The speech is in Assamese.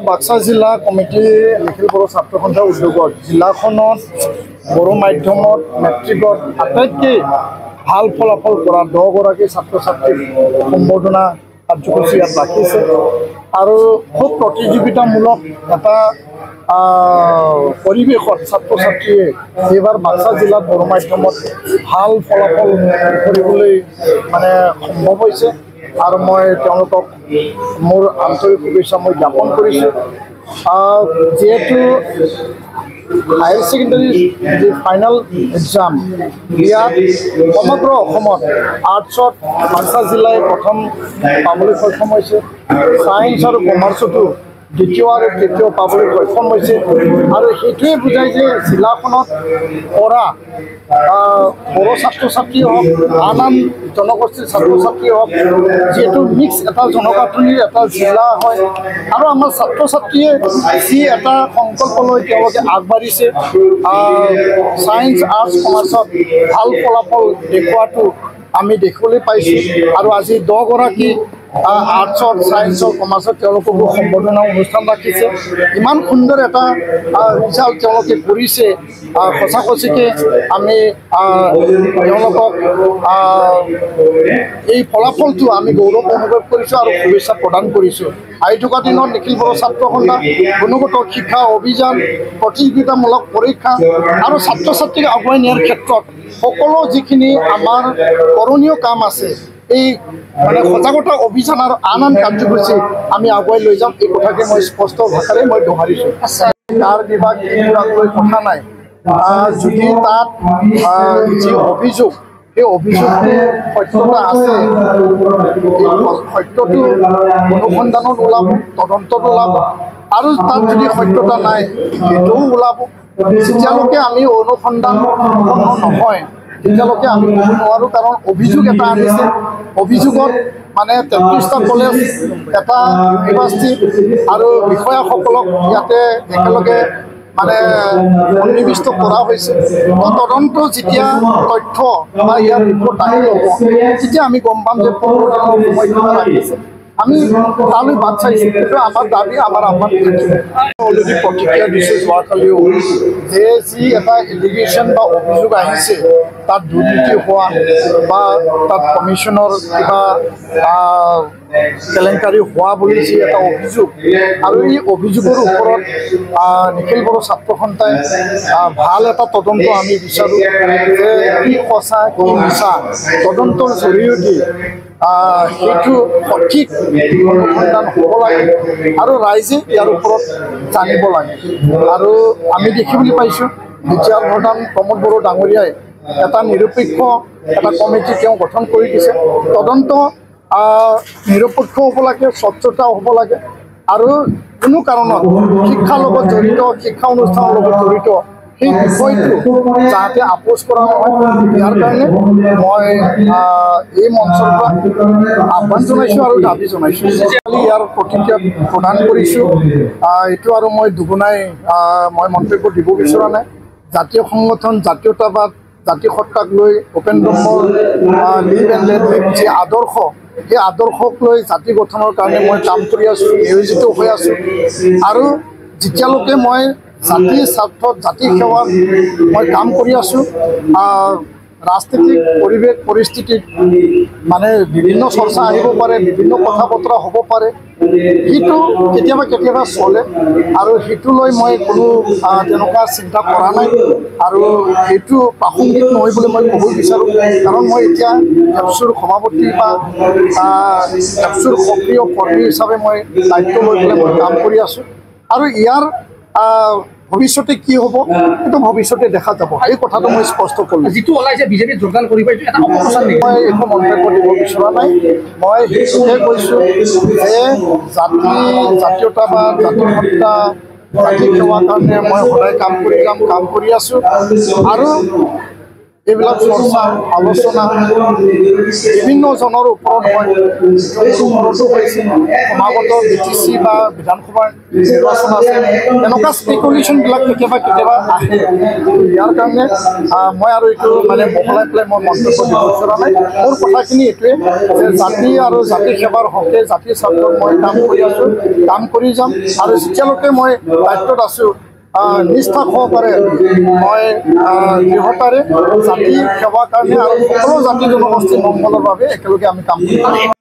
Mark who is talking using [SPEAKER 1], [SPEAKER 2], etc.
[SPEAKER 1] বাক্সা জিলা কমিটি নিখিল বড়ো ছাত্ৰ সন্থাৰ উদ্যোগত জিলাখনত বড়ো মাধ্যমত মেট্ৰিকত আটাইতকৈ ভাল ফলাফল কৰা 10 গৰাকী ছাত্ৰ ছাত্ৰীক সম্বৰ্ধনা কাৰ্যসূচী ইয়াত ৰাখিছে আৰু খুব প্ৰতিযোগিতামূলক এটা পৰিৱেশত ছাত্ৰ ছাত্ৰীয়ে এইবাৰ বাক্সা জিলাত বড়ো মাধ্যমত ভাল ফলাফল কৰিবলৈ মানে সম্ভৱ হৈছে আৰু মই তেওঁলোকক মোৰ আন্তৰিক শুভেচ্ছা মই জ্ঞাপন কৰিছোঁ যেহেতু হায়াৰ ছেকেণ্ডাৰী যি ফাইনেল এক্সাম ইয়াত সমগ্ৰ অসমত আৰ্টছত বাক্সা জিলাই প্ৰথম পাবলৈ সক্ষম হৈছে ছায়েন্স আৰু কমাৰ্চতো দ্বিতীয় আৰু তৃতীয় পাবলৈ সক্ষম হৈছে আৰু সেইটোৱে বুজায় যে জিলাখনত পঢ়া বড়ো ছাত্ৰ ছাত্ৰী হওক আন জনগোষ্ঠীৰ ছাত্ৰ ছাত্ৰী হওক যিহেতু মিক্স এটা জনগাঁথনিৰ এটা জিলা হয় আৰু আমাৰ ছাত্ৰ ছাত্ৰীয়ে যি এটা সংকল্প লৈ তেওঁলোকে আগবাঢ়িছে ছায়েন্স আৰ্টছ কমাৰ্চত ভাল ফলাফল দেখুৱাটো আমি দেখিবলৈ পাইছোঁ আৰু আজি 10 গৰাকী আৰ্টছৰ ছায়েন্সৰ কমাৰ্চত তেওঁলোককো সম্বৰ্ধনা অনুষ্ঠান ৰাখিছে ইমান সুন্দৰ এটা ৰিজাল্ট তেওঁলোকে কৰিছে সঁচাকৈ আমি তেওঁলোকক এই ফলাফলটো আমি গৌৰৱ অনুভৱ কৰিছোঁ আৰু শুভেচ্ছা প্ৰদান কৰিছোঁ আহি থকা দিনত নিখিল বড়ো ছাত্ৰ সন্থা গুণগত শিক্ষা অভিযান প্ৰতিযোগিতামূলক পৰীক্ষা আৰু ছাত্ৰ ছাত্ৰীক আগুৱাই নিয়াৰ ক্ষেত্ৰত সকলো যিখিনি আমাৰ কৰণীয় কাম আছে এই মানে সজাগতা অভিযান আৰু আন কাৰ্যসূচী আমি আগুৱাই লৈ যাম এই কথাকে মই স্পষ্ট ভাষাৰে মই দোহাৰিছোঁ তাৰ বিভাগ লৈ কথা নাই যদি তাত যি অভিযোগ সেই অভিযোগটো সত্যতা আছে সত্যটো অনুসন্ধানত ওলাব তদন্তত ওলাব আৰু তাত যদি সত্যতা নাই সেইটোও ওলাব যেতিয়ালৈকে আমি অনুসন্ধান নহয় তেতিয়ালৈকে আমি ক'ব নোৱাৰোঁ কাৰণ অভিযোগ এটা আনিছে অভিযোগত মানে 33টা কলেজ এটা ইউনিভাৰ্চিটি আৰু বিষয়াসকলক ইয়াতে একেলগে মানে সন্নিৱিষ্ট কৰা হৈছে তদন্ত যেতিয়া তথ্য বা ইয়াৰ ৰিপৰ্ট আহি ল'ব তেতিয়া আমি গম পাম যে সময়সীমা ৰাখিছে আমি তালৈ বাদ চাইছোঁ কিন্তু আমাৰ দাবী আমাৰ আহ্বান অলৰেডি প্ৰতিক্ৰিয়া দিছোঁ যোৱাকালিও যে যি এটা এলিগেশ্যন বা অভিযোগ আহিছে তাত দুৰ্নীতি হোৱা বা তাত কমিশ্যনৰ কিবা কেলেংকাৰী হোৱা বুলি যি এটা অভিযোগ আৰু এই অভিযোগৰ ওপৰত নিখিল বড়ো ছাত্ৰ সন্থাই ভাল এটা তদন্ত আমি বিচাৰোঁ যে কি সঁচা কি মিছা তদন্তৰ জৰিয়তে সেইটো সঠিক অনুসন্ধান হ'ব লাগে আৰু ৰাইজে ইয়াৰ ওপৰত জানিব লাগে আৰু আমি দেখিবলৈ পাইছোঁ বিটিআৰ প্ৰধান প্ৰমোদ বড়ো ডাঙৰীয়াই এটা নিৰপেক্ষ এটা কমিটি তেওঁ গঠন কৰি দিছে তদন্ত নিৰপেক্ষ হ'ব লাগে স্বচ্ছতা হ'ব লাগে আৰু কোনো কাৰণত শিক্ষাৰ লগত জড়িত শিক্ষা অনুষ্ঠানৰ লগত জড়িত সেই বিষয়টো যাতে আপোচ কৰা নহয় ইয়াৰ কাৰণে মই এই মঞ্চৰ পৰা আহ্বান জনাইছোঁ আৰু দাবী জনাইছোঁ ইয়াৰ প্ৰতিক্ৰিয়া প্ৰদান কৰিছোঁ এইটো আৰু মই দুগুণাই মই মন্তব্য দিব বিচৰা নাই জাতীয় সংগঠন জাতীয়তাবাদ জাতি সত্তাক লৈ উপেন ব্ৰহ্মৰ লিভ এণ্ড লেট লিভ যি আদৰ্শ সেই আদৰ্শক লৈ জাতি গঠনৰ কাৰণে মই কাম কৰি আছোঁ নিয়োজিত হৈ আছোঁ আৰু যেতিয়ালৈকে মই জাতিৰ স্বাৰ্থত জাতিৰ সেৱাত মই কাম কৰি আছোঁ ৰাজনীতিক পৰিৱেশ পৰিস্থিতিত মানে বিভিন্ন চৰ্চা আহিব পাৰে বিভিন্ন কথা বতৰা হ'ব পাৰে সেইটো কেতিয়াবা চলে আৰু সেইটো লৈ মই কোনো তেনেকুৱা চিন্তা কৰা নাই আৰু সেইটো প্ৰাসংগিক নহয় বুলি মই ক'ব বিচাৰোঁ কাৰণ মই এতিয়া এপছুৰ সভাপতি বা এপছুৰ সক্ৰিয় কৰ্মী হিচাপে মই দায়িত্ব লৈ পেলাই মই কাম কৰি আছোঁ আৰু ইয়াৰ ভৱিষ্যতে কি হ'ব সেইটো ভৱিষ্যতে দেখা যাব এই কথাটো মই স্পষ্ট কৰিলোঁ
[SPEAKER 2] যিটো ওলাইছে বিজেপি যোগদান কৰিব এটা অপপ্ৰচাৰ নেকি
[SPEAKER 1] মই একো মন্তব্য দিব বিচৰা নাই মই সেইটোহে কৈছোঁ যে জাতীয়তাবাদ জাতি সত্তা জাতি সেৱাৰ কাৰণে মই সদায় কাম কৰি আছোঁ আৰু এইবিলাক চৰ্চা আলোচনা বিভিন্নজনৰ ওপৰত হয় ওপৰতো হৈছে সমাগত BTC বা বিধানসভাৰ নিৰ্বাচন আছে এনেকুৱা স্পেকুলেশ্যনবিলাক কেতিয়াবা আহে ইয়াৰ কাৰণে মই আৰু এইটো মানে বহলাই পেলাই মই মন্তব্য দিব বিচৰা নাই মোৰ কথাখিনি এইটোৱে যে জাতি আৰু জাতি সেৱাৰ হকে জাতিৰ স্বাৰ্থত মই কাম কৰি আছোঁ কাম কৰি যাম আৰু যেতিয়ালৈকে মই দায়িত্বত আছোঁ নিষ্ঠা সহকাৰে মই দৃঢ়তাৰে জাতি সেৱাৰ কাৰণে আৰু সকলো জাতি জনগোষ্ঠীৰ মংগলৰ বাবে একেলগে আমি কাম কৰিম